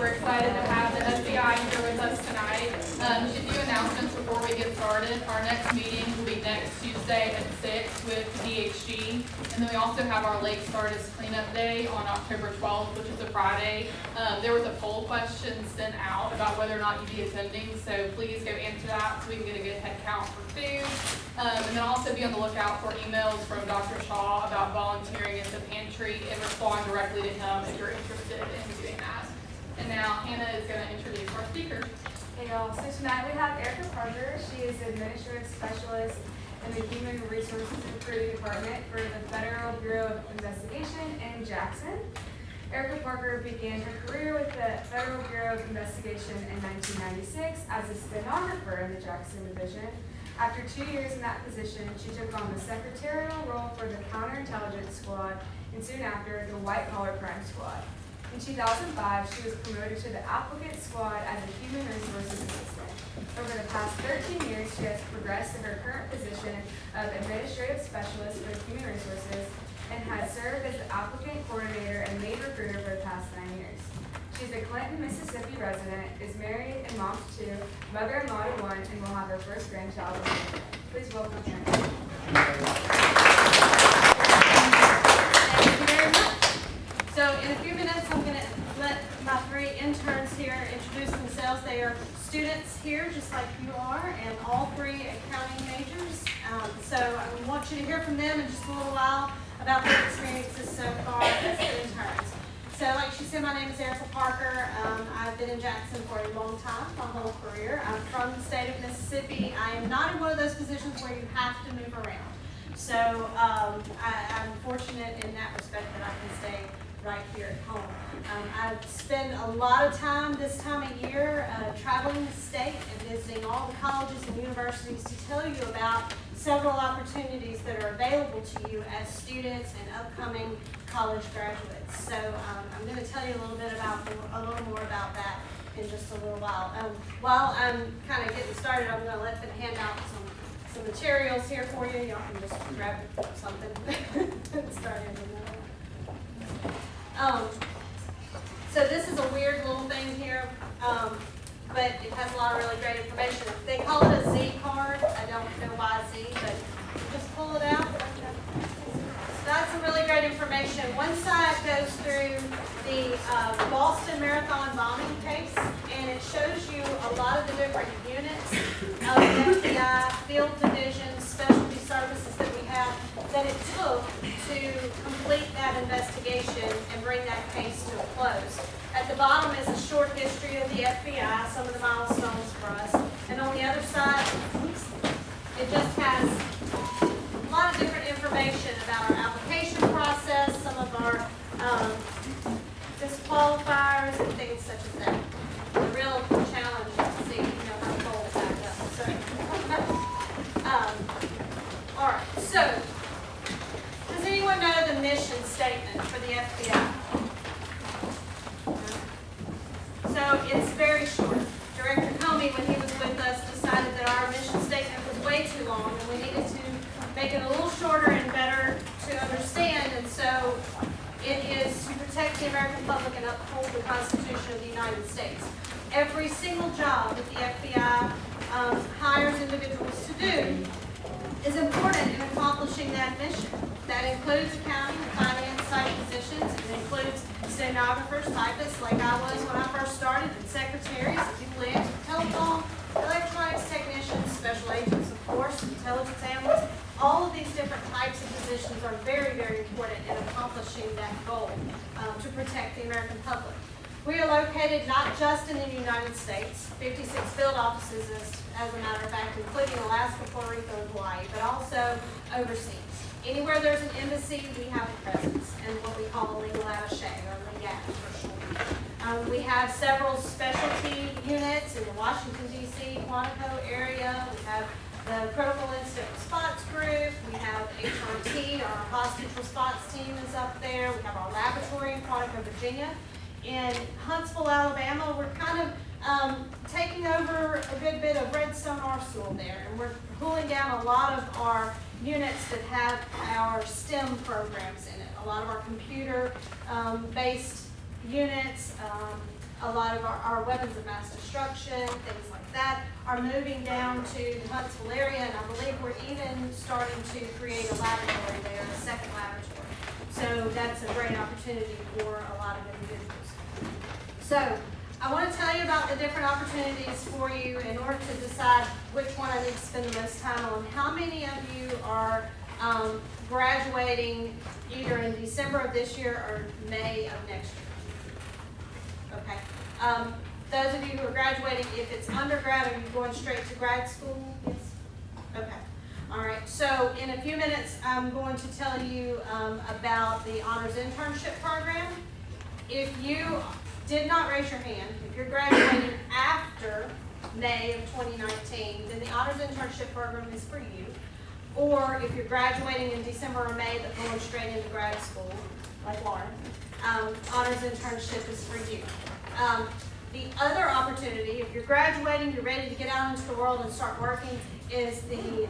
We're excited to have the FBI here with us tonight. Just a few announcements before we get started. Our next meeting will be next Tuesday at 6 with DHG. And then we also have our Lake Sardis Cleanup Day on October 12th, which is a Friday. There was a poll question sent out about whether or not you'd be attending, so please go answer that so we can get a good head count for food. And then also be on the lookout for emails from Dr. Shaw about volunteering at the pantry and respond directly to him if you're interested in doing that. And now Hannah is going to introduce our speakers. Hey y'all, so tonight we have Erica Parker. She is the Administrative Specialist in the Human Resources Recruiting Department for the Federal Bureau of Investigation in Jackson. Erica Parker began her career with the Federal Bureau of Investigation in 1996 as a stenographer in the Jackson Division. After 2 years in that position, she took on the secretarial role for the Counterintelligence Squad and soon after the White Collar Crime Squad. In 2005, she was promoted to the Applicant Squad as a Human Resources Assistant. Over the past 13 years, she has progressed to her current position of Administrative Specialist for Human Resources and has served as the Applicant Coordinator and Lead Recruiter for the past 9 years. She's a Clinton, Mississippi resident, is married and mom to 2, mother-in-law to 1, and will have her first grandchild in May. Please welcome her. Thank you very much. So in a few minutes, I'm going to let my 3 interns here introduce themselves. They are students here, just like you are, and all 3 accounting majors. So I want you to hear from them in just a little while about their experiences so far as interns. So like she said, my name is Erica Parker. I've been in Jackson for a long time, my whole career. I'm from the state of Mississippi. I am not in one of those positions where you have to move around. So I'm fortunate in that respect that I can stay right here at home. I spend a lot of time this time of year traveling the state and visiting all the colleges and universities to tell you about several opportunities that are available to you as students and upcoming college graduates. So I'm going to tell you a little more about that in just a little while. While I'm kind of getting started, I'm going to let them hand out some materials here for you. Y'all can just grab something and start in the middle. So this is a weird little thing here, but it has a lot of really great information. They call it a Z card. I don't know why Z, but just pull it out. So that's some really great information. One side goes through the Boston Marathon bombing case, and it shows you a lot of the different units of the FBI, field divisions, specialty services that we have that it took to complete that investigation and bring that case to a close. At the bottom is a short history of the FBI, some of the milestones for us. And on the other side, it just has a lot of different information about our application process, some of our disqualifiers and things such as that. The real challenge is to see, how to fold it back up. So, all right, so does anyone know the mission statement for the FBI? So it's very short. Director Comey, when he was with us, decided that our mission statement was way too long and we needed to make it a little shorter and better to understand. And so it is to protect the American public and uphold the Constitution of the United States. Every single job that the FBI hires individuals to do is important in accomplishing that mission. That includes accounting and finance type positions. It includes stenographers, typists like I was when I first started, and secretaries, people who answer the telephone, electronics technicians, special agents, of course, intelligence analysts. All of these different types of positions are very, very important in accomplishing that goal to protect the American public. We are located not just in the United States, 56 field offices as a matter of fact, including Alaska, Puerto Rico, and Hawaii, but also overseas. Anywhere there's an embassy, we have a presence and what we call a legal attaché, or LEGAT for short. We have several specialty units in the Washington, D.C., Quantico area. We have the Critical Incident Response Group. We have HRT, our hostage response team is up there. We have our laboratory in Quantico, Virginia. In Huntsville, Alabama, we're kind of taking over a good bit of Redstone Arsenal there, and we're pulling down a lot of our units that have our STEM programs in it. A lot of our computer-based units, a lot of our weapons of mass destruction, things like that, are moving down to the Huntsville area, and I believe we're even starting to create a laboratory there, a second laboratory. So that's a great opportunity for a lot of individuals. So I want to tell you about the different opportunities for you in order to decide which one I need to spend the most time on. How many of you are graduating either in December of this year or May of next year? Okay. Those of you who are graduating, if it's undergrad, are you going straight to grad school? Yes? Okay. All right. So in a few minutes, I'm going to tell you about the Honors Internship Program. If you did not raise your hand, if you're graduating after May of 2019, then the Honors Internship Program is for you. Or if you're graduating in December or May but going straight into grad school, like Lauren, Honors Internship is for you. The other opportunity, if you're graduating, you're ready to get out into the world and start working, is the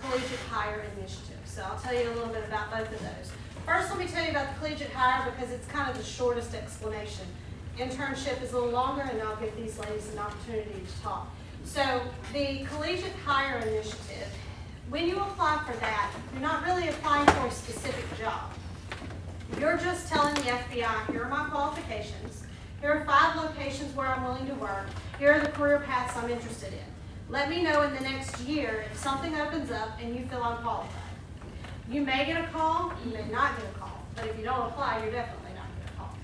Collegiate Hire Initiative. So I'll tell you a little bit about both of those. First, let me tell you about the Collegiate Hire because it's kind of the shortest explanation. Internship is a little longer, and I'll give these ladies an opportunity to talk. So the Collegiate Hire Initiative, when you apply for that, you're not really applying for a specific job. You're just telling the FBI, here are my qualifications. Here are 5 locations where I'm willing to work. Here are the career paths I'm interested in. Let me know in the next year if something opens up and you feel I'm qualified. You may get a call, you may not get a call, but if you don't apply, you're definitely not going to call.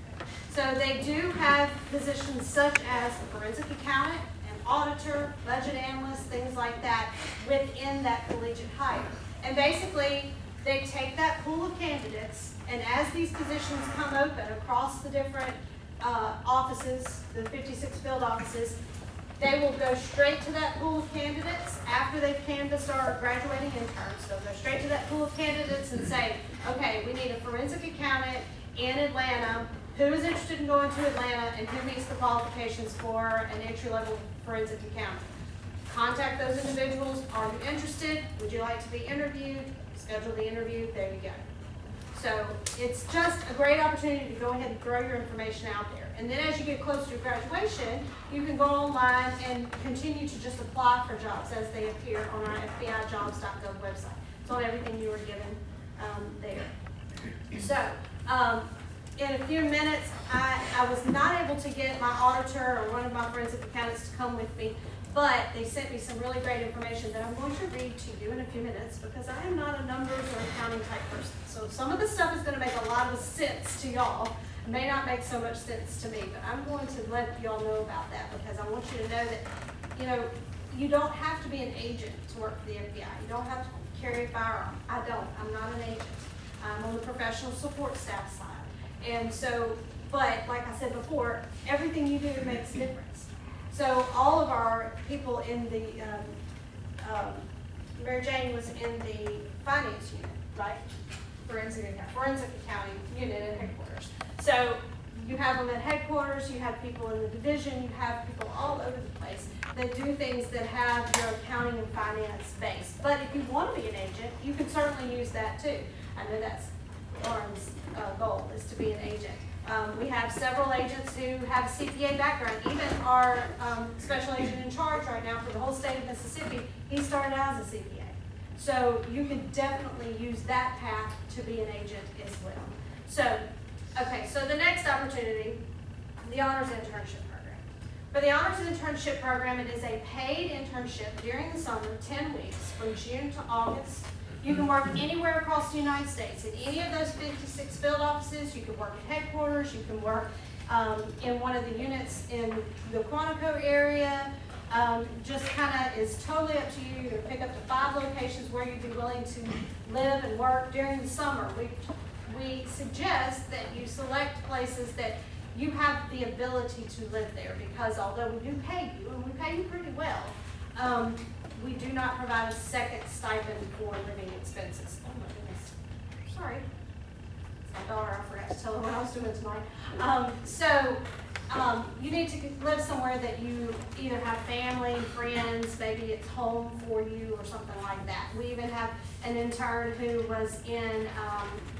So they do have positions such as a forensic accountant, an auditor, budget analyst, things like that within that collegiate hire. And basically, they take that pool of candidates, and as these positions come open across the different offices, the 56 field offices, they will go straight to that pool of candidates after they've canvassed our graduating interns. They'll go straight to that pool of candidates and say, okay, we need a forensic accountant in Atlanta. Who is interested in going to Atlanta and who meets the qualifications for an entry-level forensic accountant? Contact those individuals. Are you interested? Would you like to be interviewed? Schedule the interview. There you go. So it's just a great opportunity to go ahead and throw your information out there. And then as you get closer to graduation, you can go online and continue to just apply for jobs as they appear on our FBIjobs.gov website. It's on everything you were given there. So in a few minutes, I was not able to get my auditor or one of my forensic accountants to come with me, but they sent me some really great information that I'm going to read to you in a few minutes because I am not a numbers or accounting type person. So some of the stuff is going to make a lot of sense to y'all. It may not make so much sense to me, but I'm going to let y'all know about that because I want you to know that, you don't have to be an agent to work for the FBI. You don't have to carry a firearm. I don't. I'm not an agent. I'm on the professional support staff side. And so, but like I said before, everything you do makes a difference. So all of our people in the, Mary Jane was in the finance unit, right? Forensic accounting unit at headquarters. So you have them at headquarters, you have people in the division, you have people all over the place that do things that have your accounting and finance base. But if you want to be an agent, you can certainly use that too. I know that's Lauren's goal, is to be an agent. We have several agents who have a CPA background. Even our special agent in charge right now for the whole state of Mississippi, he started out as a CPA. So you can definitely use that path to be an agent as well. So, okay, so the next opportunity, the Honors Internship Program. For the Honors Internship Program, it is a paid internship during the summer, 10 weeks, from June to August. You can work anywhere across the United States. In any of those 56 field offices, you can work at headquarters, you can work in one of the units in the Quantico area. Just kind of is totally up to you. You can pick up to 5 locations where you'd be willing to live and work during the summer. We suggest that you select places that you have the ability to live there because although we do pay you, and we pay you pretty well, we do not provide a second stipend for living expenses. Oh my goodness. Sorry. It's my daughter. I forgot to tell her what I was doing tonight. You need to live somewhere that you either have family, friends, maybe it's home for you or something like that. We even have an intern who was in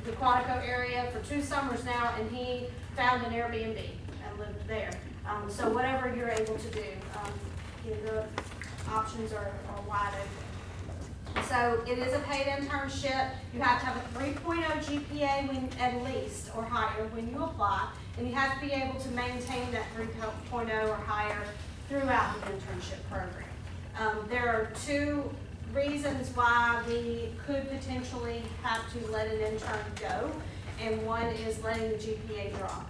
the Quantico area for 2 summers now, and he found an Airbnb and lived there. So whatever you're able to do, the options are wide open. So it is a paid internship. You have to have a 3.0 GPA when, at least or higher when you apply, and you have to be able to maintain that 3.0 or higher throughout the internship program. There are two reasons why we could potentially have to let an intern go, and one is letting the GPA drop.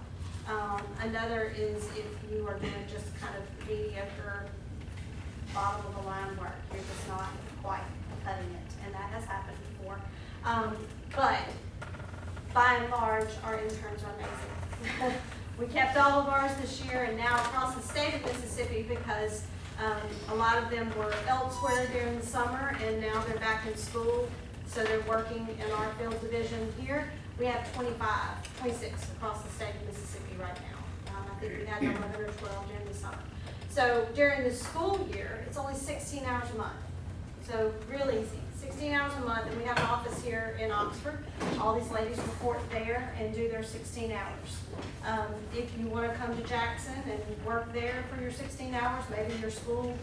Another is if you are doing just kind of mediocre, bottom of the line work, you're just not quite cutting it, and that has happened before. But by and large, our interns are amazing. We kept all of ours this year, and now across the state of Mississippi, because a lot of them were elsewhere during the summer, and now they're back in school, so they're working in our field division here. We have 26 across the state of Mississippi right now. I think we had 11 or 12 during the summer. So during the school year, it's only 16 hours a month. So real easy, 16 hours a month, and we have an office here in Oxford. All these ladies report there and do their 16 hours. If you want to come to Jackson and work there for your 16 hours, maybe your school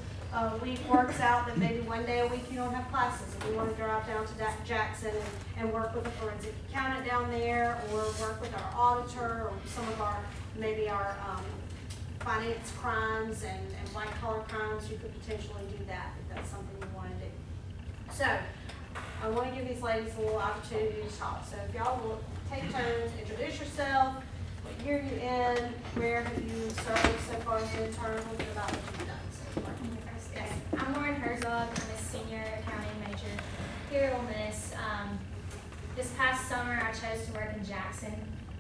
week works out that maybe one day a week you don't have classes, and you want to drive down to Jackson and work with a forensic accountant down there, or work with our auditor, or some of our, maybe our finance crimes and white collar crimes, you could potentially do that if that's something you want to do. So I want to give these ladies a little opportunity to talk. So if y'all will take turns, introduce yourself, what year you in, where have you served so far as an intern, a little bit about what you've done so far. Yes. I'm Lauren Herzog. I'm a senior accounting major here at Ole Miss. This past summer, I chose to work in Jackson,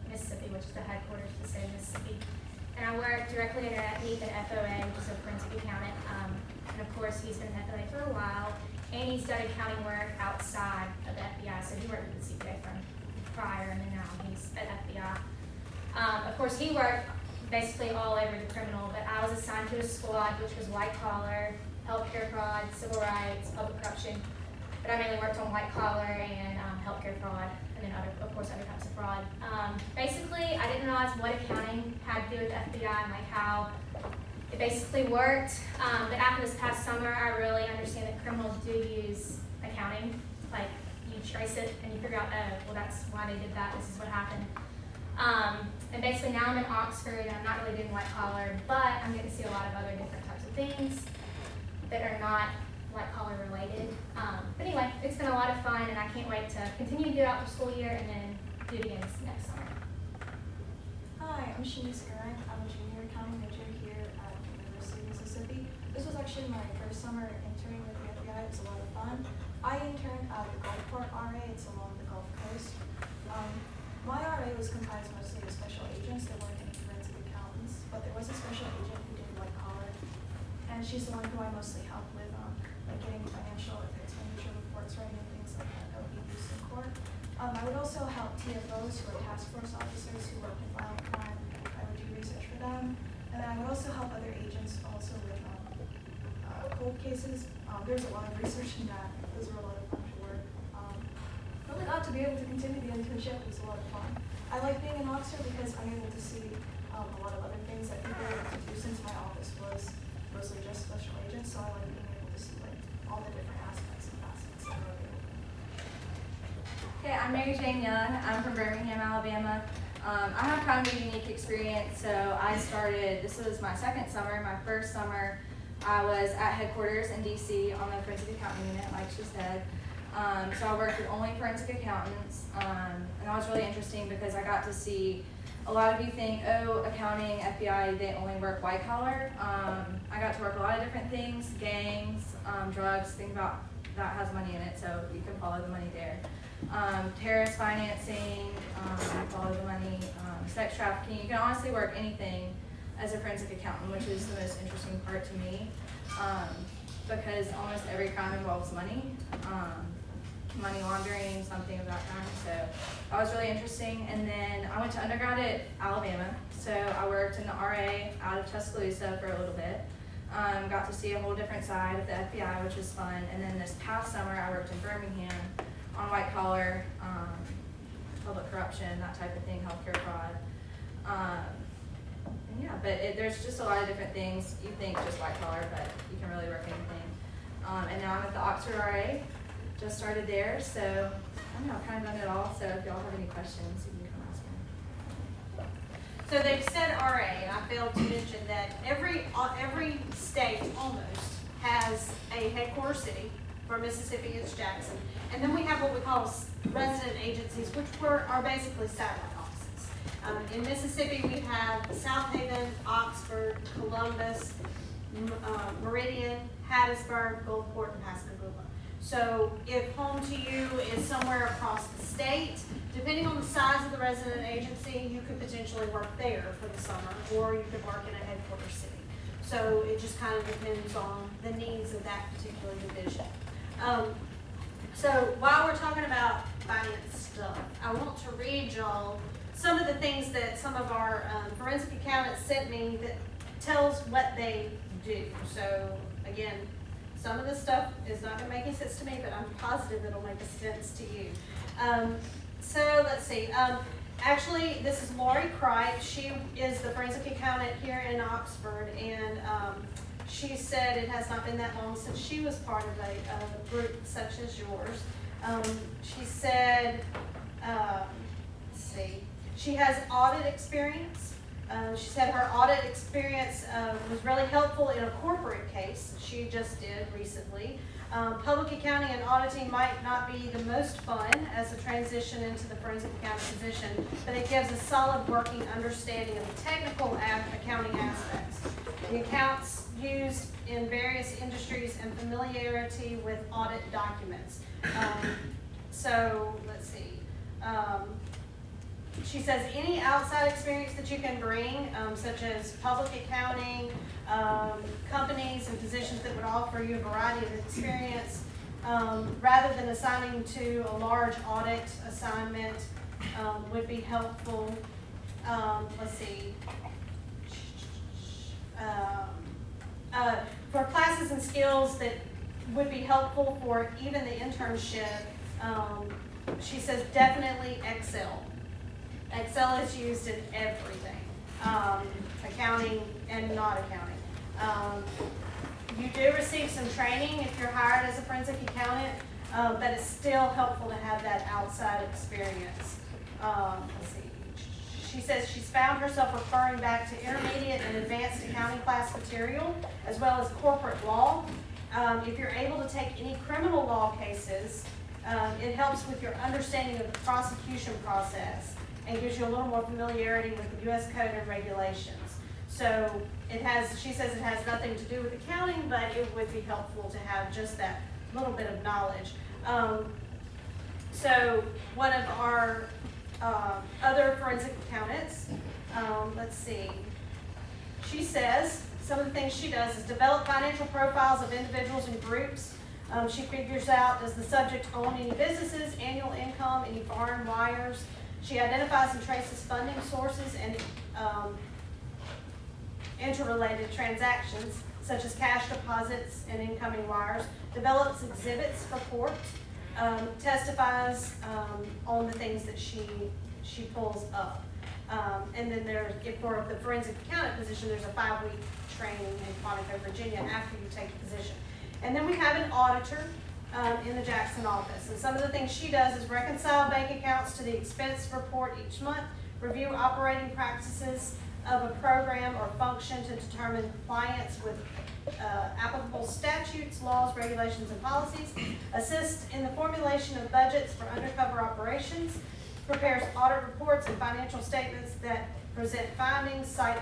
Mississippi, which is the headquarters of the state of Mississippi. And I worked directly underneath an FOA, which is a forensic accountant. And of course, he's been an FOA for a while. And he's done accounting work outside of the FBI. So he worked with the CPA firm prior, and then now he's at FBI. Of course, he worked basically all over the criminal, but I was assigned to a squad which was white collar, healthcare fraud, civil rights, public corruption. But I mainly worked on white collar and healthcare fraud, and then of course other types of fraud. Basically, I didn't realize what accounting had to do with the FBI and like how it basically worked. But after this past summer, I really understand that criminals do use accounting. Like you trace it and you figure out, oh, well that's why they did that. This is what happened. And basically now I'm in Oxford and I'm not really doing white collar, but I'm getting to see a lot of other different types of things that are not white collar related. But anyway, it's been a lot of fun and I can't wait to continue to do it out the school year and then do it again next summer. Hi, I'm Shanice Guerin. I'm a junior accounting major here at the University of Mississippi. This was actually my first summer interning with the FBI. It was a lot of fun. I interned at the Gulfport RA. It's along the Gulf Coast. My RA was comprised mostly of special agents. There weren't any forensic accountants, but there was a special agent who did white collar, and she's the one who I mostly helped with like getting financial expenditure reports ready and things like that that would be used in court. I would also help TFOs, who are task force officers who work in violent crime. I would do research for them, and then I would also help other agents also with cold cases. There's a lot of research in that. Those were a lot of fun to work. Really glad to be able to continue the internship. It was a lot of fun. I like being in Oxford because I'm able to see a lot of other things that people are able to do, since my office was mostly just special agents, so I like being able to see like all the different aspects and facets that are available. Hey, I'm Mary Jane Young. I'm from Birmingham, Alabama. I have kind of a unique experience. So I started, this was my second summer. My first summer, I was at headquarters in DC on the forensic accounting unit, like she said. So I worked with only forensic accountants, and that was really interesting because I got to see, a lot of you think, oh, accounting, FBI, they only work white collar. I got to work a lot of different things, gangs, drugs, think about that has money in it, so you can follow the money there. Terrorist financing, follow the money, sex trafficking. You can honestly work anything as a forensic accountant, which is the most interesting part to me, because almost every crime involves money. Money laundering, something of that kind. So that was really interesting. And then I went to undergrad at Alabama. So I worked in the RA out of Tuscaloosa for a little bit. Got to see a whole different side of the FBI, which was fun. And then this past summer, I worked in Birmingham on white collar, public corruption, that type of thing, healthcare fraud. And yeah, but there's just a lot of different things. You think just white collar, but you can really work anything. And now I'm at the Oxford RA, just started there, so I don't know, I've kind of done it all. So if y'all have any questions, you can come ask me. So they've said RA, and I failed to mention that every state almost has a headquarters city. For Mississippi, it's Jackson. And then we have what we call resident agencies, which are basically satellite offices. In Mississippi, we have South Haven, Oxford, Columbus, Meridian, Hattiesburg, Gulfport, and Pascagoula. So if home to you is somewhere across the state, depending on the size of the resident agency, you could potentially work there for the summer, or you could work in a headquarters city. So it just kind of depends on the needs of that particular division. So while we're talking about finance stuff, I want to read y'all some of the things that some of our forensic accountants sent me that tells what they do. So again, some of this stuff is not going to make any sense to me, but I'm positive it'll make sense to you. So let's see. Actually, this is Lori Cripe. She is the forensic accountant here in Oxford, and she said it has not been that long since she was part of a group such as yours. She said, let's see, she has audit experience. She said her audit experience was really helpful in a corporate case she just did recently. Public accounting and auditing might not be the most fun as a transition into the forensic accounting position, but it gives a solid working understanding of the technical accounting aspects. The accounts used in various industries and familiarity with audit documents. So let's see. She says any outside experience that you can bring, such as public accounting, companies and positions that would offer you a variety of experience, rather than assigning to a large audit assignment, would be helpful. Let's see. For classes and skills that would be helpful for even the internship, she says definitely Excel. Excel is used in everything, accounting and not accounting. You do receive some training if you're hired as a forensic accountant, but it's still helpful to have that outside experience. Let's see. She says she's found herself referring back to intermediate and advanced accounting class material, as well as corporate law. If you're able to take any criminal law cases, it helps with your understanding of the prosecution process and gives you a little more familiarity with the U.S. Code and regulations. So it has, she says it has nothing to do with accounting, but it would be helpful to have just that little bit of knowledge. So one of our other forensic accountants, let's see, she says some of the things she does is develop financial profiles of individuals and groups. She figures out, does the subject own any businesses, annual income, any foreign wires. She identifies and traces funding sources and interrelated transactions, such as cash deposits and incoming wires, develops exhibits for court, testifies on the things that she pulls up. And then there's, for the forensic accountant position, there's a 5-week training in Quantico, Virginia after you take the position. And then we have an auditor in the Jackson office. And some of the things she does is reconcile bank accounts to the expense report each month, review operating practices of a program or function to determine compliance with applicable statutes, laws, regulations, and policies, assist in the formulation of budgets for undercover operations, prepares audit reports and financial statements that present findings, cite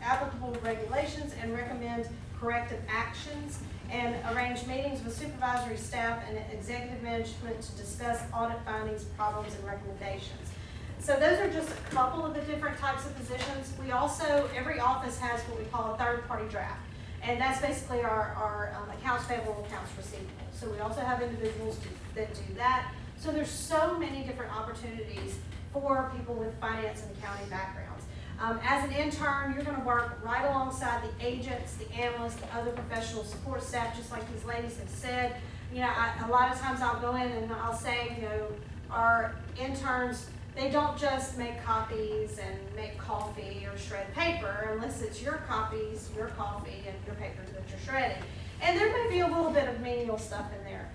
applicable regulations, and recommend corrective actions, and arrange meetings with supervisory staff and executive management to discuss audit findings, problems, and recommendations. So those are just a couple of the different types of positions. We also, every office has what we call a third-party draft, and that's basically our accounts payable, accounts receivable. So we also have individuals that do that. So there's so many different opportunities for people with finance and accounting backgrounds. As an intern, you're going to work right alongside the agents, the analysts, the other professional support staff, just like these ladies have said. You know, a lot of times I'll go in and I'll say, you know, our interns, They don't just make copies and make coffee or shred paper unless it's your copies, your coffee, and your paper that you're shredding. And there may be a little bit of manual stuff in there.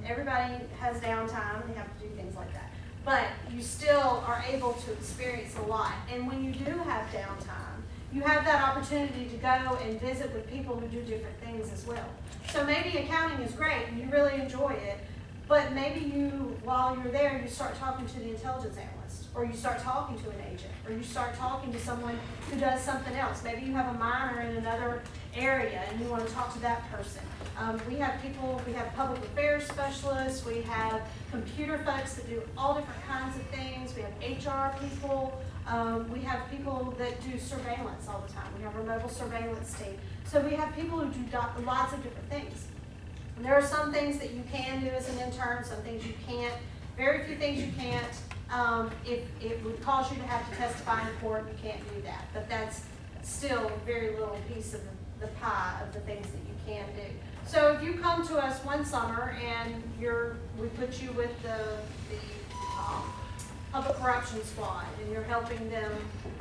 Everybody has downtime and they have to do things like that. But you still are able to experience a lot. And when you do have downtime, you have that opportunity to go and visit with people who do different things as well. So maybe accounting is great and you really enjoy it, but maybe you, while you're there, you start talking to the intelligence analyst, or you start talking to an agent, or you start talking to someone who does something else. Maybe you have a minor in another area and you want to talk to that person. We have people, we have public affairs specialists, we have computer folks that do all different kinds of things, we have HR people, we have people that do surveillance all the time. We have a mobile surveillance team. So we have people who do lots of different things. And there are some things that you can do as an intern, some things you can't. Very few things you can't. If it would cause you to have to testify in court, you can't do that. But that's still a very little piece of the pie of the things that you can do. So if you come to us one summer and we put you with the public corruption squad and you're helping them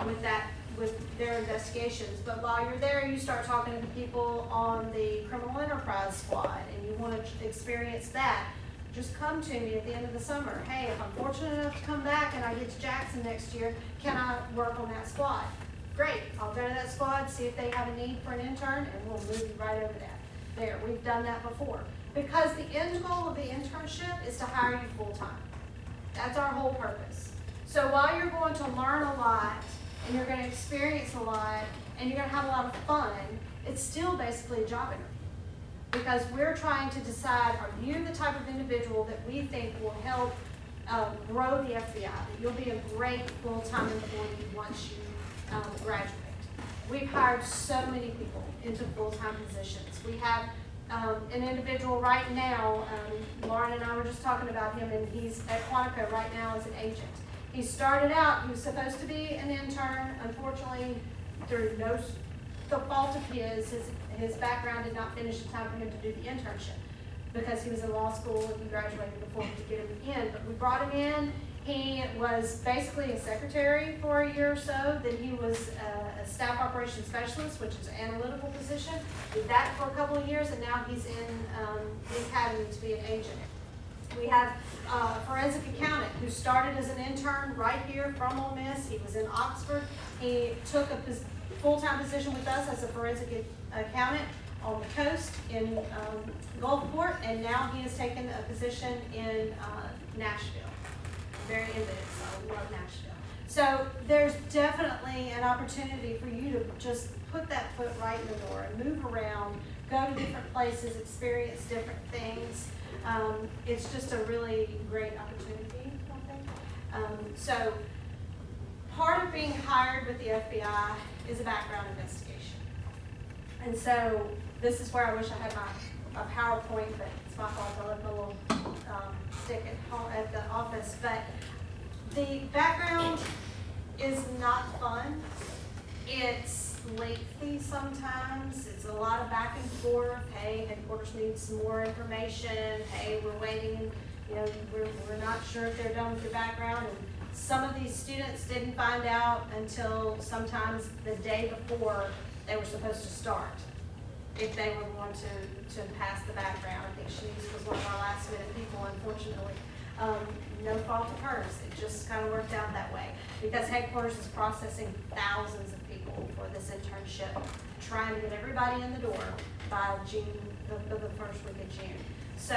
with that, with their investigations. But while you're there, you start talking to people on the criminal enterprise squad and you want to experience that. Just come to me at the end of the summer. Hey, if I'm fortunate enough to come back and I get to Jackson next year, can I work on that squad? Great, I'll go to that squad, see if they have a need for an intern, and we'll move you right over that. There, we've done that before. Because the end goal of the internship is to hire you full-time. That's our whole purpose. So while you're going to learn a lot, and you're going to experience a lot, and you're going to have a lot of fun, it's still basically a job interview. Because we're trying to decide, are you the type of individual that we think will help grow the FBI, that you'll be a great full-time employee once you graduate. We've hired so many people into full-time positions. We have an individual right now, Lauren and I were just talking about him, and he's at Quantico right now as an agent. He started out, he was supposed to be an intern. Unfortunately, through no fault of his background did not finish in time for him to do the internship because he was in law school and he graduated before we could get him in. But we brought him in. He was basically a secretary for a year or so. Then he was a staff operations specialist, which is an analytical position. Did that for a couple of years, and now he's in the academy to be an agent. We have a forensic accountant who started as an intern right here from Ole Miss. He was in Oxford. He took a full-time position with us as a forensic accountant on the coast in Gulfport, and now he has taken a position in Nashville. Very into it, so I love Nashville. So there's definitely an opportunity for you to just put that foot right in the door and move around, go to different places, experience different things. It's just a really great opportunity, I think. So part of being hired with the FBI is a background investigation. And so this is where I wish I had a PowerPoint, but it's my fault. I left a little stick at home at the office. But the background is not fun. It's lengthy sometimes. It's a lot of back and forth. Hey, headquarters needs some more information. Hey, we're waiting. You know, we're not sure if they're done with your background. And some of these students didn't find out until sometimes the day before they were supposed to start, if they were going to pass the background. I think Shanice was one of our last minute people, unfortunately. No fault of hers. It just kind of worked out that way because headquarters is processing thousands of people for this internship, trying to get everybody in the door by June, the first week of June. So,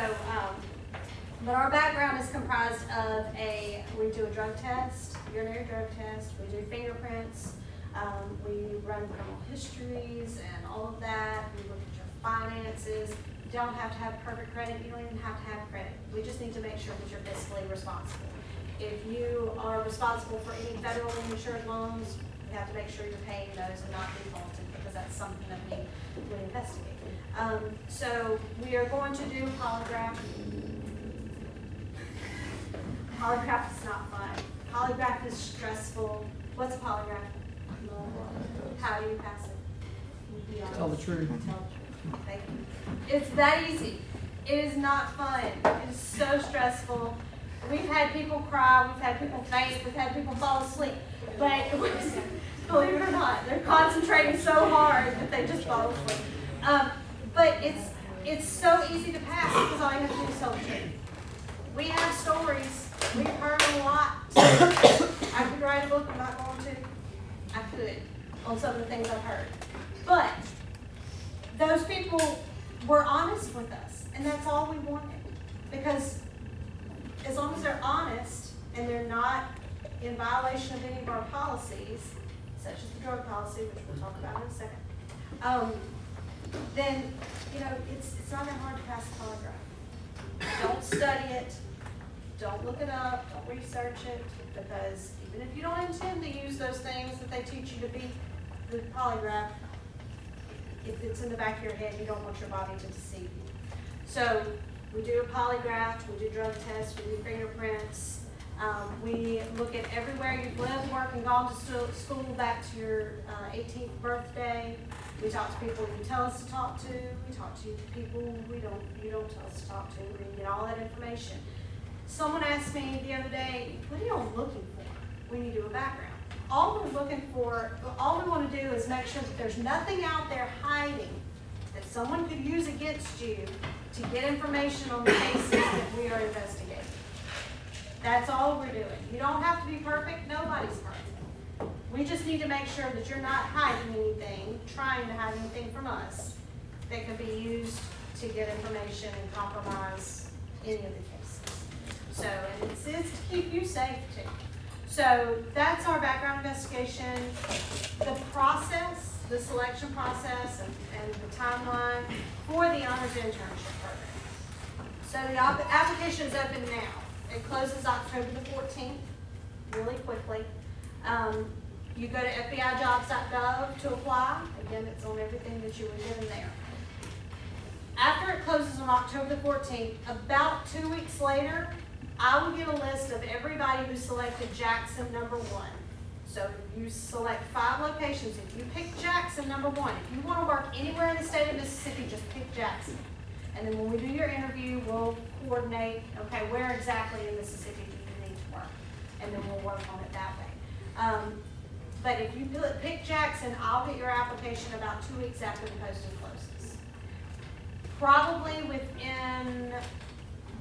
but our background is comprised of we do a drug test, urinary drug test, we do fingerprints, we run criminal histories and all of that. We look at your finances. You don't have to have perfect credit. You don't even have to have credit. We just need to make sure that you're fiscally responsible. If you are responsible for any federally insured loans, you have to make sure you're paying those and not defaulting because that's something that we would investigate. So we are going to do polygraph. Polygraph is not fun. Polygraph is stressful. What's a polygraph? How do you pass it? Tell the truth. Tell the truth. Thank you. It's that easy. It is not fun. It is so stressful. We've had people cry, we've had people faint, we've had people fall asleep. But it was, believe it or not, they're concentrating so hard that they just fall asleep. But it's so easy to pass because all you have to do is tell the truth. We have stories. We've heard a lot. I could write a book. I'm not going to. I could on some of the things I've heard. But those people were honest with us, and that's all we wanted. Because as long as they're honest and they're not in violation of any of our policies, such as the drug policy, which we'll talk about in a second, then it's not that hard to pass the polygraph. Don't study it. Don't look it up. Don't research it. Because even if you don't intend to use those things that they teach you to beat the polygraph, if it's in the back of your head, you don't want your body to deceive you. So we do a polygraph, we do drug tests, we do fingerprints. We look at everywhere you've lived, worked, and gone to school back to your 18th birthday. We talk to people you tell us to talk to. We talk to people you don't tell us to talk to. We get all that information. Someone asked me the other day, what are y'all looking for when you do a background? All we want to do is make sure that there's nothing out there hiding that someone could use against you to get information on the cases that we are investigating. That's all we're doing. You don't have to be perfect. Nobody's perfect. We just need to make sure that you're not hiding anything, trying to hide anything from us that could be used to get information and compromise any of the cases. So, and it's to keep you safe too. So that's our background investigation. The process, the selection process, and the timeline for the honors internship program. So the application is open now. It closes October the 14th, really quickly. You go to FBIjobs.gov to apply. Again, it's on everything that you would get in there. After it closes on October the 14th, about 2 weeks later, I will get a list of everybody who selected Jackson number 1. So you select 5 locations. If you pick Jackson number 1, if you want to work anywhere in the state of Mississippi, just pick Jackson. And then when we do your interview, we'll coordinate, okay, where exactly in Mississippi do you need to work? And then we'll work on it that way. But if you pick Jackson, I'll get your application about 2 weeks after the posting closes. Probably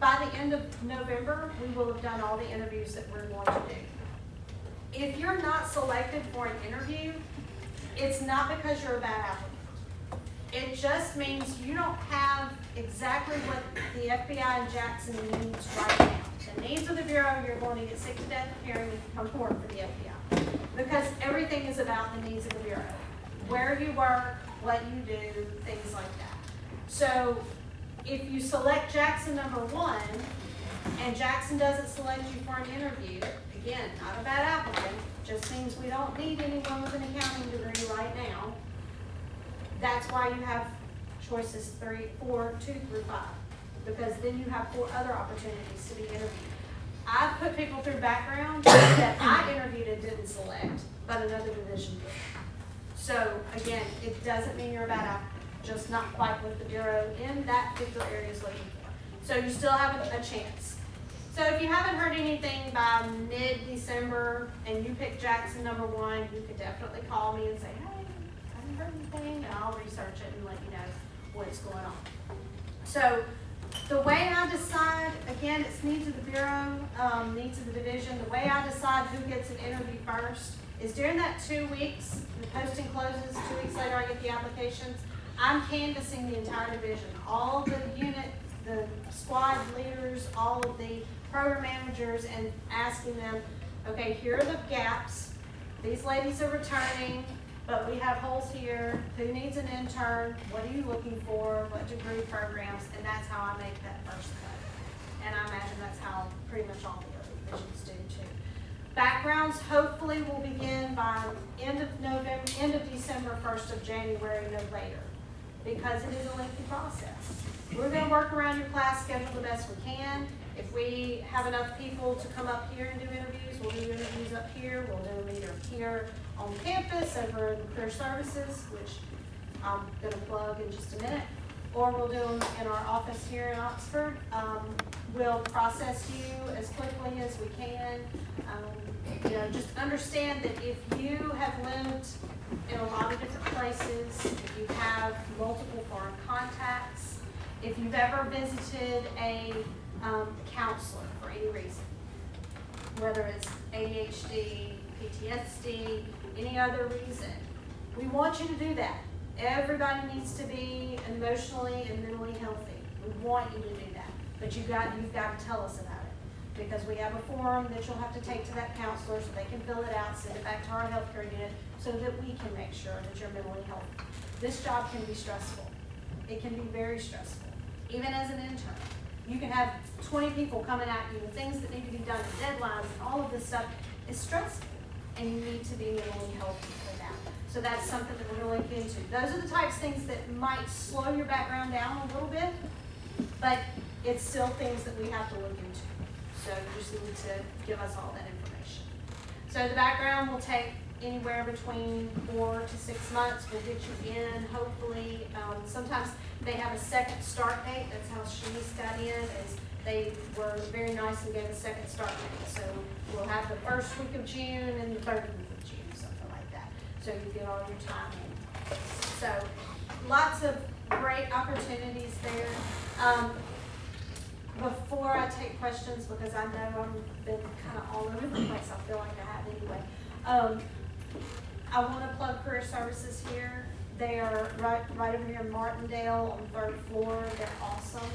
by the end of November, we will have done all the interviews that we're going to do. If you're not selected for an interview, it's not because you're a bad applicant. It just means you don't have exactly what the FBI in Jackson needs right now. The needs of the Bureau, you're going to get sick to death of hearing if you come forward for the FBI. Because everything is about the needs of the Bureau. Where you work, what you do, things like that. So if you select Jackson number 1, and Jackson doesn't select you for an interview, again, not a bad applicant, just means we don't need anyone with an accounting degree right now. That's why you have choices 2 through 5, because then you have 4 other opportunities to be interviewed. I've put people through background that I interviewed and didn't select, but another division did. So again, it doesn't mean you're a bad applicant, just not quite what the Bureau in that particular area is looking for. So you still have a chance. So if you haven't heard anything by mid-December and you pick Jackson number 1, you could definitely call me and say, hey, I haven't heard anything, and I'll research it and let you know what's going on. So the way I decide, again, it's needs of the Bureau, needs of the division. The way I decide who gets an interview first is during that 2 weeks, the posting closes, 2 weeks later I get the applications, I'm canvassing the entire division, all the unit, the squad leaders, all of the program managers, and asking them, okay, here are the gaps. These ladies are returning, but we have holes here. Who needs an intern? What are you looking for? What degree programs? And that's how I make that first cut. And I imagine that's how pretty much all the other divisions do too. Backgrounds hopefully will begin by end of November, end of December, 1st of January, no later, because it is a lengthy process. We're going to work around your class schedule the best we can. If we have enough people to come up here and do interviews, we'll do interviews up here. We'll do them either here on campus over in Career Services, which I'm going to plug in just a minute, or we'll do them in our office here in Oxford. We'll process you as quickly as we can. Just understand that if you have lived in a lot of different places, if you have multiple foreign contacts, if you've ever visited a counselor for any reason, whether it's ADHD, PTSD, any other reason, we want you to do that. Everybody needs to be emotionally and mentally healthy. We want you to do that. But you've got to tell us about it. Because we have a form that you'll have to take to that counselor so they can fill it out, send it back to our healthcare unit so that we can make sure that you're mentally healthy. This job can be stressful. It can be very stressful. Even as an intern, you can have 20 people coming at you with things that need to be done, deadlines, and all of this stuff is stressful. And you need to be mentally healthy for that. So that's something that we're going to look into. Those are the types of things that might slow your background down a little bit, but it's still things that we have to look into. So you just need to give us all that information. So the background will take anywhere between 4 to 6 months. We'll get you in, hopefully. Sometimes they have a second start date. That's how Shanice got in, is they were very nice and gave a second start date. So we'll have the first week of June and the third week of June, something like that. So you get all your time in. So lots of great opportunities there. Before I take questions, because I know I've been kind of all over the place, I feel like I have anyway. I want to plug Career Services here. They are right over here in Martindale on the 3rd floor. They're awesome.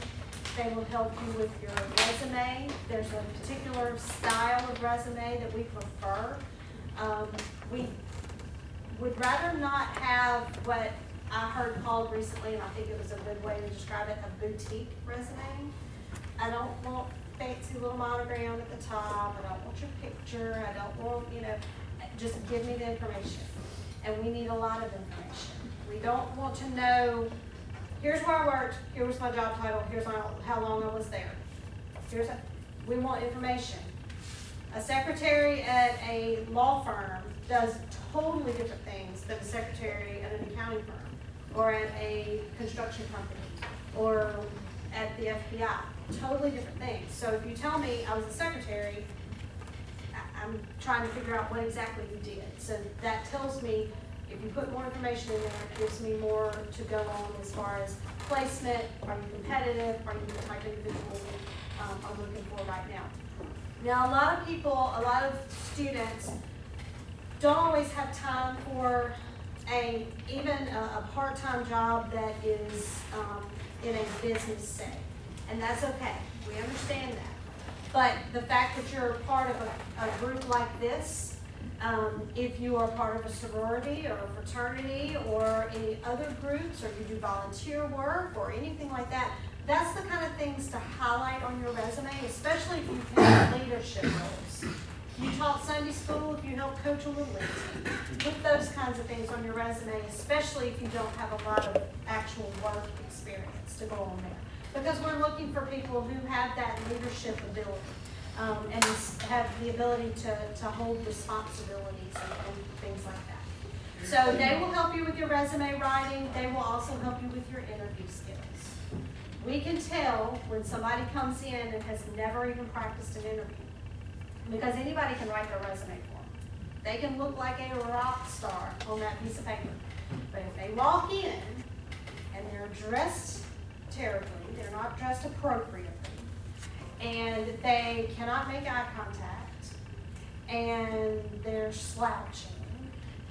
They will help you with your resume. There's a particular style of resume that we prefer. We would rather not have what I heard called recently, and I think it was a good way to describe it, a boutique resume. I don't want fancy little monogram at the top. I don't want your picture. I don't want, just give me the information. And we need a lot of information. We don't want to know, here's where I worked, here was my job title, here's how long I was there. We want information. A secretary at a law firm does totally different things than a secretary at an accounting firm, or at a construction company, or at the FBI. Totally different things. So if you tell me I was a secretary, I'm trying to figure out what exactly you did. So that tells me, if you put more information in there, it gives me more to go on as far as placement. Are you competitive? Are you the type of individual I'm looking for right now? Now, a lot of people, a lot of students don't always have time for even a part-time job that is in a business setting. And that's okay. We understand that. But the fact that you're part of a group like this, if you are part of a sorority or a fraternity or any other groups, or you do volunteer work or anything like that, that's the kind of things to highlight on your resume, especially if you've had leadership roles. You taught Sunday school, if you helped coach a little league. Put those kinds of things on your resume, especially if you don't have a lot of actual work experience to go on there. Because we're looking for people who have that leadership ability and have the ability to hold responsibilities and things like that. So they will help you with your resume writing. They will also help you with your interview skills. We can tell when somebody comes in and has never even practiced an interview, because anybody can write their resume for them. They can look like a rock star on that piece of paper. But if they walk in and they're dressed terribly, they're not dressed appropriately, and they cannot make eye contact, and they're slouching,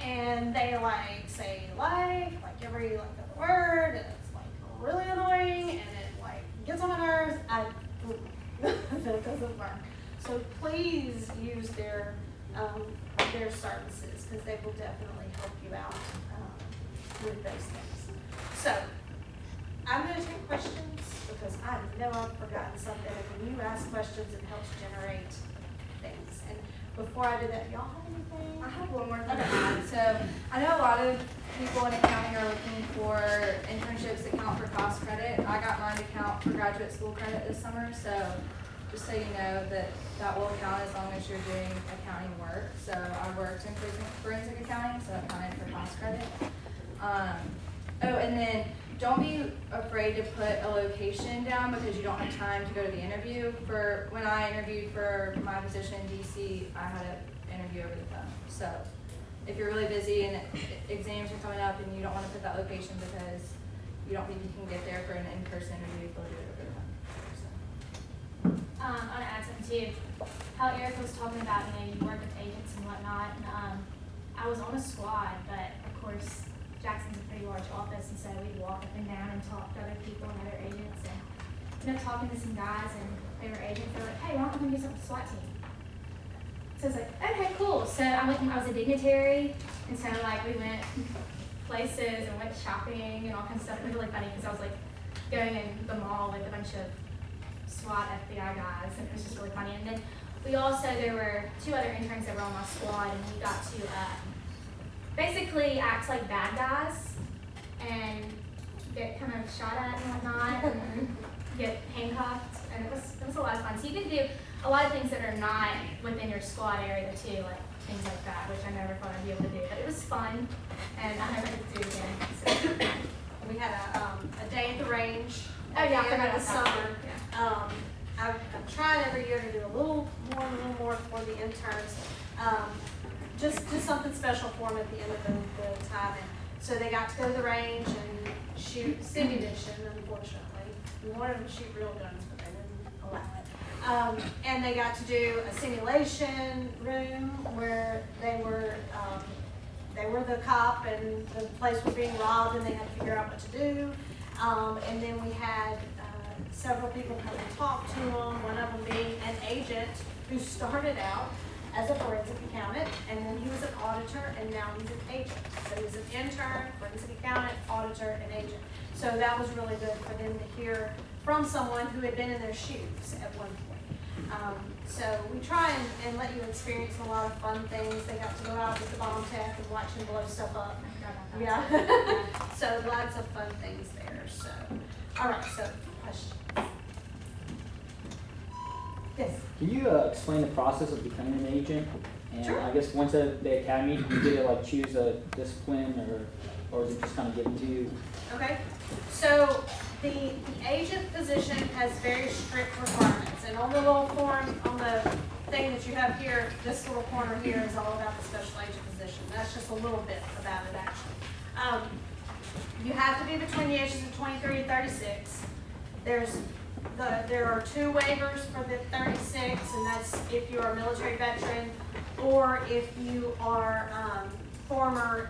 and they say like every other word, and it's like really annoying, and it gets on my nerves, that doesn't work. So please use their services, because they will definitely help you out with those things. So I'm going to take questions, because I know I've forgotten something, and when you ask questions, it helps generate things. And before I do that, y'all have anything? I have one more thing to add. So I know a lot of people in accounting are looking for internships that count for cost credit. I got mine to count for graduate school credit this summer, so just so you know that will count as long as you're doing accounting work. So I worked in forensic accounting, so that counted for cost credit. And then don't be afraid to put a location down because you don't have time to go to the interview. For when I interviewed for my position in DC, I had an interview over the phone. So if you're really busy and exams are coming up and you don't want to put that location because you don't think you can get there for an in-person interview, go do it over the phone. So. I want to add something too. How Erica was talking about, you work with agents and whatnot. And, I was on a squad, but of course, Jackson's a pretty large office, and so we'd walk up and down and talk to other people and other agents. And ended up talking to some guys, and they were agents. They were like, "Hey, why don't we do something with the SWAT team?" So I was like, "Okay, cool." So I was a dignitary, and so like we went places and went shopping and all kinds of stuff. It was really funny because I was like going in the mall with a bunch of SWAT FBI guys, and it was just really funny. And then there were 2 other interns that were on my squad, and we got to basically act like bad guys and get kind of shot at and whatnot, and get handcuffed, and it was a lot of fun. So you can do a lot of things that are not within your squad area too, like things like that, which I never thought I'd be able to do, but it was fun, and I never get to do it again. So. We had a day at the range. Oh yeah, I at the end forgot of the about that. summer. Yeah. I've tried every year to do a little more for the interns. Just something special for them at the end of the time. And so they got to go to the range and shoot simulation, unfortunately. We wanted them to shoot real guns, but they wouldn't allow it. And they got to do a simulation room where they were the cop and the place was being robbed and they had to figure out what to do. And then we had several people come and talk to them, one of them being an agent who started out as a forensic accountant, and then he was an auditor, and now he's an agent. So he's an intern, forensic accountant, auditor, and agent. So that was really good for them to hear from someone who had been in their shoes at one point. So we try and let you experience a lot of fun things. They got to go out with the bomb tech and watch him blow stuff up. Yeah. So lots of fun things there. So, all right, so questions? Yes. Can you explain the process of becoming an agent? And Sure. I guess once at the academy, do you get to like choose a discipline, or is it just kind of given to you? Okay. So the agent position has very strict requirements, and on the little form, on the thing that you have here, this little corner here is all about the special agent position. That's just a little bit about it, actually. You have to be between the ages of 23 and 36. There are 2 waivers for the 36, and that's if you are a military veteran or if you are former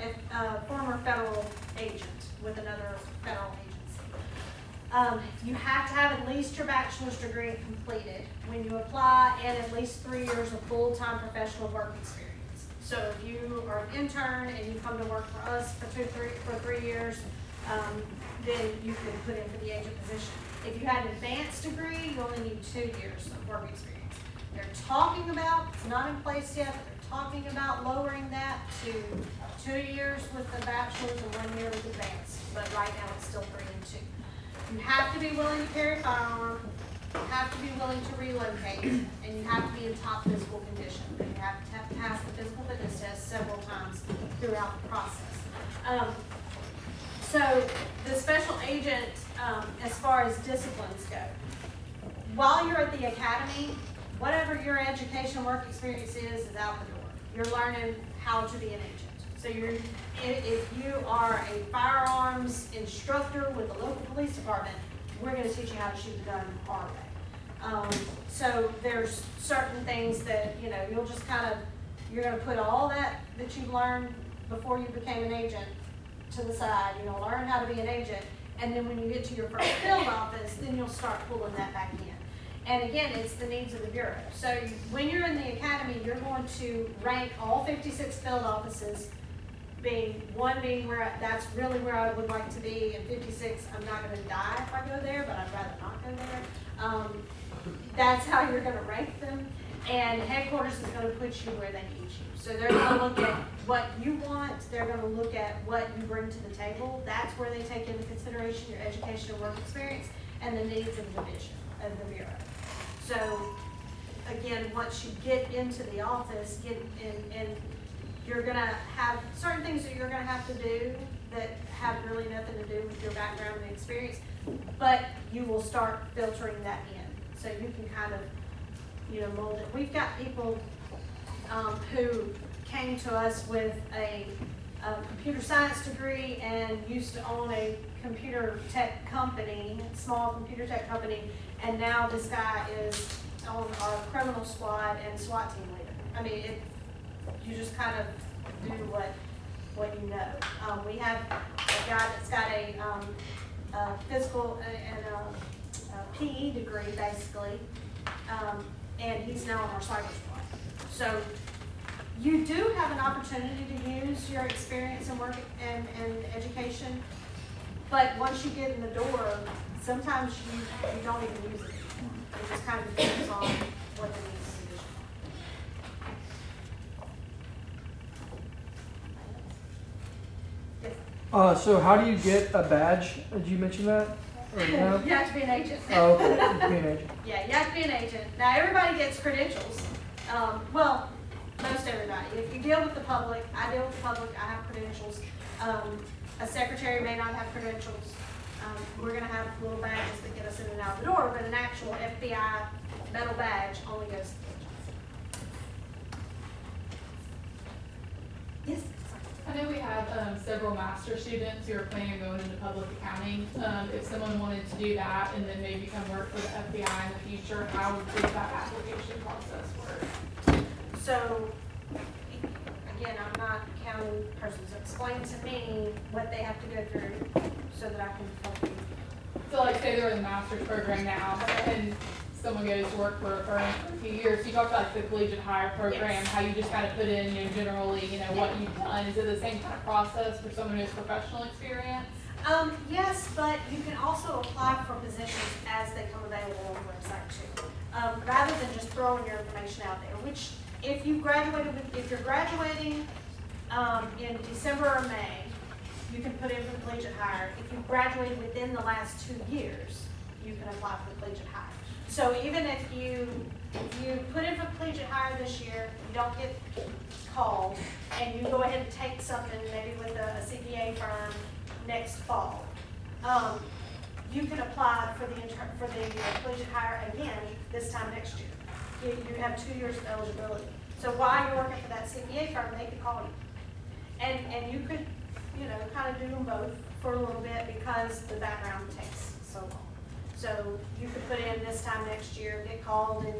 federal agent with another federal agency. You have to have at least your bachelor's degree completed when you apply, and at least 3 years of full-time professional work experience. So if you are an intern and you come to work for us for 3 years, then you can put in for the agent position. If you had an advanced degree, you only need 2 years of work experience. They're talking about, it's not in place yet, but they're talking about lowering that to 2 years with the bachelor's and 1 year with advanced. But right now it's still 3 and 2. You have to be willing to carry a firearm, you have to be willing to relocate, and you have to be in top physical condition. And you have to pass the physical fitness test several times throughout the process. So the special agent, as far as disciplines go, while you're at the academy, whatever your education work experience is out the door. You're learning how to be an agent. So if you are a firearms instructor with the local police department, we're going to teach you how to shoot a gun our way. So there's certain things that, you'll just you're going to put all that you've learned before you became an agent to the side. You'll learn how to be an agent, and then when you get to your first field office, then you'll start pulling that back in. And again, it's the needs of the Bureau. So when you're in the academy, you're going to rank all 56 field offices, being where that's really where I would like to be, and 56, I'm not going to die if I go there, but I'd rather not go there. That's how you're going to rank them. And headquarters is going to put you where they need you. So they're going to look at what you want. They're going to look at what you bring to the table. That's where they take into consideration your education and work experience and the needs of the division of the Bureau. So again, once you get into the office, and you're going to have certain things that you're going to have to do that have really nothing to do with your background and experience, but you will start filtering that in. So you can kind of, you know, mold it. We've got people who came to us with a computer science degree and used to own a computer tech company, small computer tech company, and now this guy is on our criminal squad and SWAT team leader. I mean, you just kind of do what you know. We have a guy that's got a physical and a PE degree, basically, and he's now on our cyber squad. So you do have an opportunity to use your experience and work and education, but once you get in the door, sometimes you don't even use it. It just kind of depends on what the needs is. Yes. So how do you get a badge? Did you mention that? Or no? You have to be an agent. Oh, okay. You have to be an agent. Yeah, you have to be an agent. Now, everybody gets credentials. Well, most everybody. If you deal with the public, I deal with the public, I have credentials. A secretary may not have credentials. We're going to have little badges that get us in and out the door, but an actual FBI metal badge only goes to the agents. Yes? I know we have several master students who are planning on going into public accounting. If someone wanted to do that and then maybe come work for the FBI in the future, how would that application process work? So, again, I'm not a accounting person, so explain to me what they have to go through so that I can help you. So like say they're in the master's program now and someone goes to work for a firm for a few years. You talked about the collegiate hire program, Yes. how you just kind of put in, you know, generally, you know, what you've done. Is it the same kind of process for someone who has professional experience? Yes, but you can also apply for positions as they come available on the website too. Rather than just throwing your information out there, which if you're graduating in December or May, you can put in for collegiate hire. If you graduated within the last 2 years, you can apply for collegiate hire. So even if you put in for collegiate hire this year, you don't get called, and you go ahead and take something maybe with a CPA firm next fall, you can apply for the collegiate hire again this time next year. You have 2 years of eligibility. So while you're working for that CPA firm, they could call you. And you could, you know, kind of do them both for a little bit because the background takes so long. So you could put in this time next year, get called in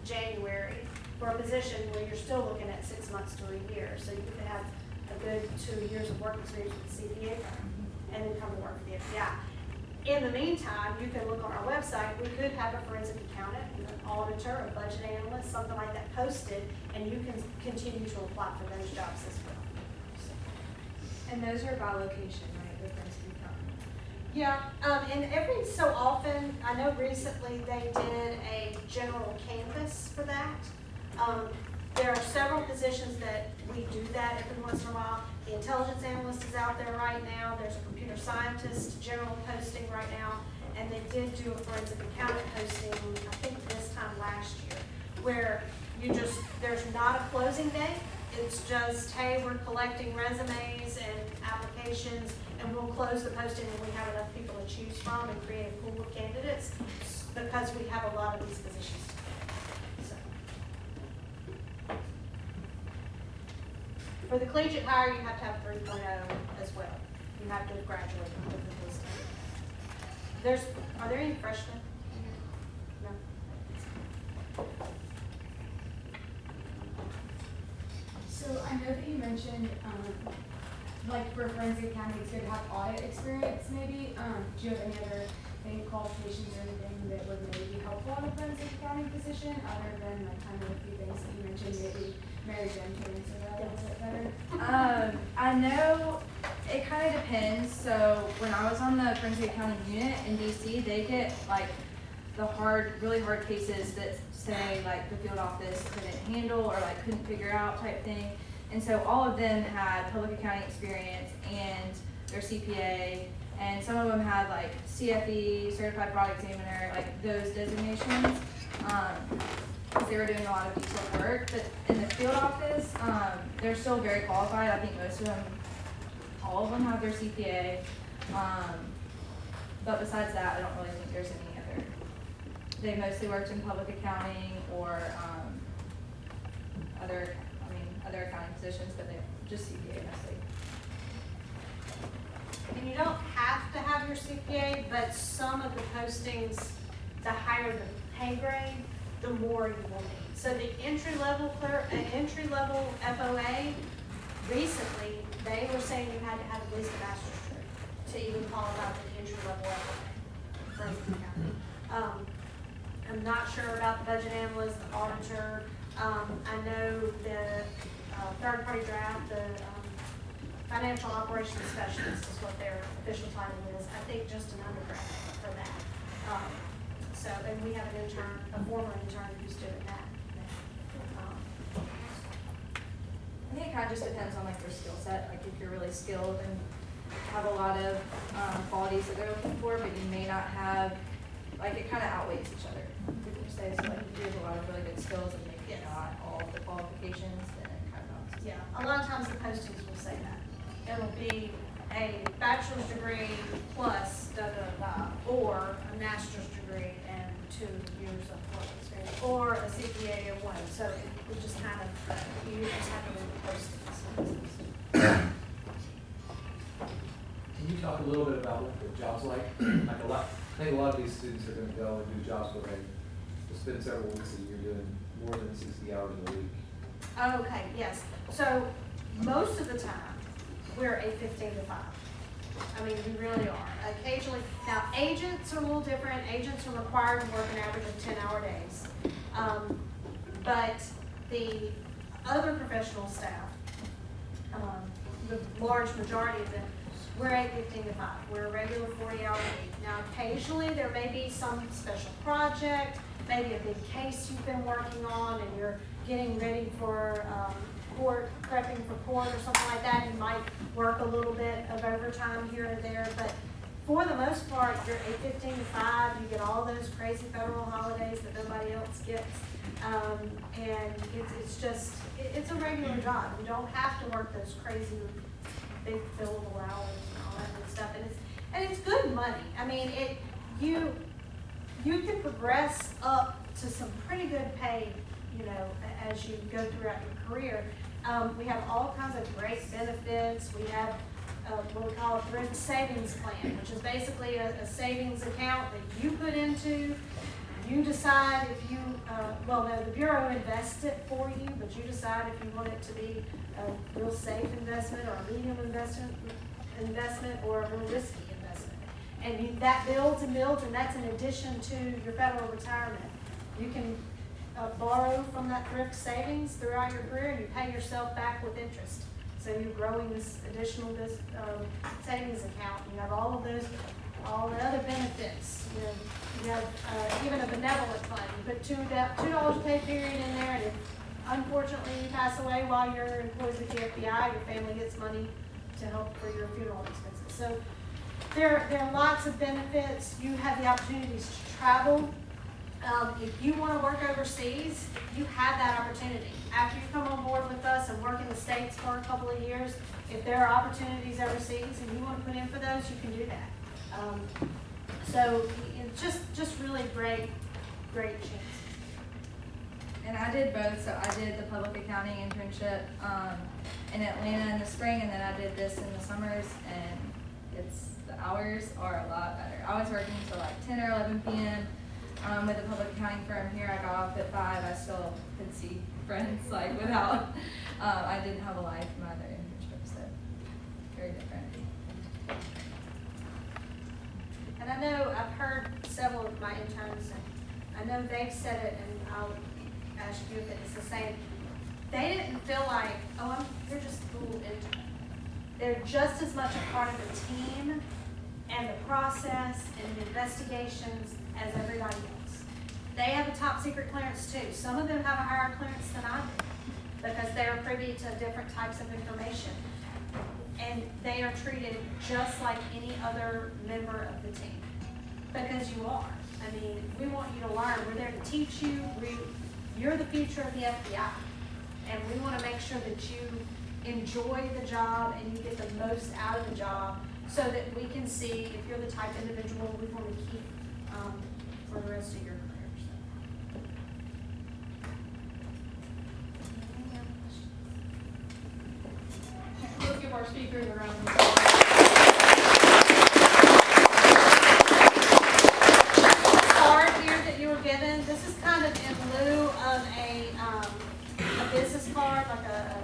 January for a position where you're still looking at 6 months to a year. So you could have a good 2 years of work experience with the CPA firm and then come to work for the FBI. In the meantime, you can look on our website. We could have a forensic accountant, an auditor, a budget analyst, something like that posted, and you can continue to apply for those jobs as well. And those are by location, right? The forensic accountant. Yeah, and every so often, I know recently they did a general canvas for that. There are several positions that we do that every once in a while. The intelligence analyst is out there right now. There's a computer scientist general posting right now. And they did do a forensic accountant posting, I think this time last year, where there's not a closing date. It's just, hey, we're collecting resumes and applications, and we'll close the posting when we have enough people to choose from and create a pool of candidates, because we have a lot of these positions. So. For the collegiate hire, you have to have 3.0 as well. You have to have graduated with this. Are there any freshmen? No. So I know that you mentioned, like for forensic accounting, it's good to have audit experience maybe. Do you have any qualifications or anything that would maybe be helpful in a forensic accounting position, other than like kind of a few things that you mentioned, maybe Mary Jen can answer that a little bit better? I know it kind of depends. So when I was on the forensic accounting unit in DC, they get like the really hard cases that say like the field office couldn't handle or like couldn't figure out type thing. And so all of them had public accounting experience and their CPA, and some of them had like CFE, Certified Fraud Examiner, like those designations, because they were doing a lot of detailed work. But in the field office, they're still very qualified. I think most of them all of them have their CPA. But besides that, I don't really think there's any other. They mostly worked in public accounting or other accounting positions, but they just CPA mostly. And you don't have to have your CPA, but some of the postings, the higher the pay grade, the more you will need. So the entry-level FOA, recently, they were saying you had to have at least a master's degree to even qualify for the entry-level FOA. for Lincoln County. I'm not sure about the budget analyst, the auditor. I know the third-party draft, the financial operations specialist is what their official title is. I think just an undergrad for that. So, and we have an intern, a former intern who's doing that. I think it kind of just depends on like their skill set. Like if you're really skilled and have a lot of qualities that they're looking for, but you may not have, like it kind of outweighs each other. We can say so like you have a lot of really good skills and maybe not all of the qualifications, then it kind of balances. Yeah, a lot of times the postings will say that. It'll be a bachelor's degree plus or a master's degree and 2 years of work experience, or a CPA of 1. So it just kind of, you just have to read the postings. Can you talk a little bit about what the job's like? I think a lot of these students are going to go and do jobs where they will spend several weeks a year doing more than 60 hours a week. Okay, yes. So most of the time, we're a 15 to 5. I mean, we really are. Occasionally, now agents are a little different. Agents are required to work an average of 10-hour days. But the other professional staff, the large majority of them, we're a 15 to 5. We're a regular 40-hour week. Now, occasionally there may be some special project, maybe a big case you've been working on, and you're getting ready for court, prepping for court or something like that. You might work a little bit of overtime here and there, but for the most part, you're a 15 to 5. You get all those crazy federal holidays that nobody else gets, and it's a regular job. You don't have to work those crazy big billable hours and all that good stuff, and it's good money. I mean, you can progress up to some pretty good pay, you know, as you go throughout your career. We have all kinds of great benefits. We have what we call a thrift savings plan, which is basically a savings account that you put into. You decide if you, the Bureau invests it for you, but you decide if you want it to be a real safe investment or a medium investment or a real risky investment. And that builds and builds, and that's in addition to your federal retirement. You can borrow from that thrift savings throughout your career, and you pay yourself back with interest. So you're growing this additional savings account. You have all of those, all the other benefits. You have even a benevolent fund. You put $2 pay period in there, and if unfortunately you pass away while you're employed with the FBI, your family gets money to help for your funeral expenses. So there are lots of benefits. You have the opportunities to travel. If you want to work overseas, you have that opportunity. After you come on board with us and work in the States for a couple of years, if there are opportunities overseas and you want to put in for those, you can do that. So it's just really great chance. And I did both. So I did the public accounting internship in Atlanta in the spring, and then I did this in the summers, and the hours are a lot better. I was working until like 10 or 11 p.m. With a public accounting firm here. I got off at 5. I still could see friends like without, I didn't have a life in my other internship, so very different. And I know I've heard several of my interns, and I know they've said it, and I'll ask you if it's the same. They didn't feel like, they're just a little intern. They're just as much a part of the team and the process and the investigations as everybody else. They have a top secret clearance too. Some of them have a higher clearance than I do because they are privy to different types of information. And they are treated just like any other member of the team because you are. I mean, we want you to learn. We're there to teach you. You're the future of the FBI. And we want to make sure that you enjoy the job and you get the most out of the job, so that we can see if you're the type of individual we want to keep for the rest of your career. Let's give our speakers a round of applause. Card here that you were given, this is kind of in lieu of a business card, like a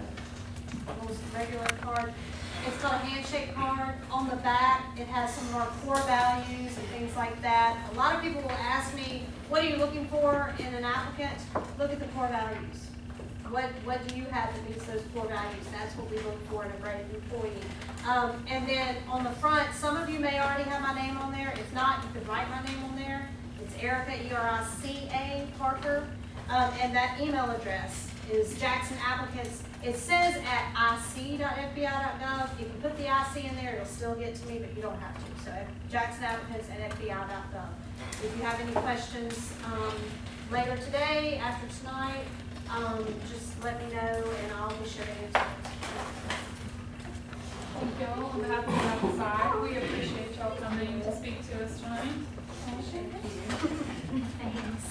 regular card. It's got a handshake card. On the back, it has some of our core values and things like that. A lot of people will ask me, what are you looking for in an applicant? Look at the core values. What do you have that meets those core values? That's what we look for in a great employee. And then on the front, some of you may already have my name on there. If not, you could write my name on there. It's Erica, E-R-I-C-A, Parker. And that email address is Jackson Applicants. It says at ic.fbi.gov. If you put the IC in there, it'll still get to me, but you don't have to. So Jackson Applicants at fbi.gov. If you have any questions later today, after tonight, just let me know and I'll be sure to answer. Thank y'all. On behalf of the outside, we appreciate y'all coming to speak to us tonight. Thanks.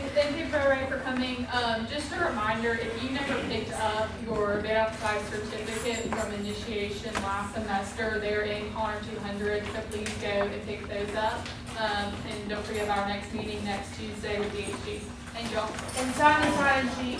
And thank you, Ray, for coming. Just a reminder, if you never picked up your Bid Outside certificate from initiation last semester, they're in Connor 200, so please go and pick those up. And don't forget our next meeting next Tuesday with DHG. Thank y'all. And sign the sign sheet.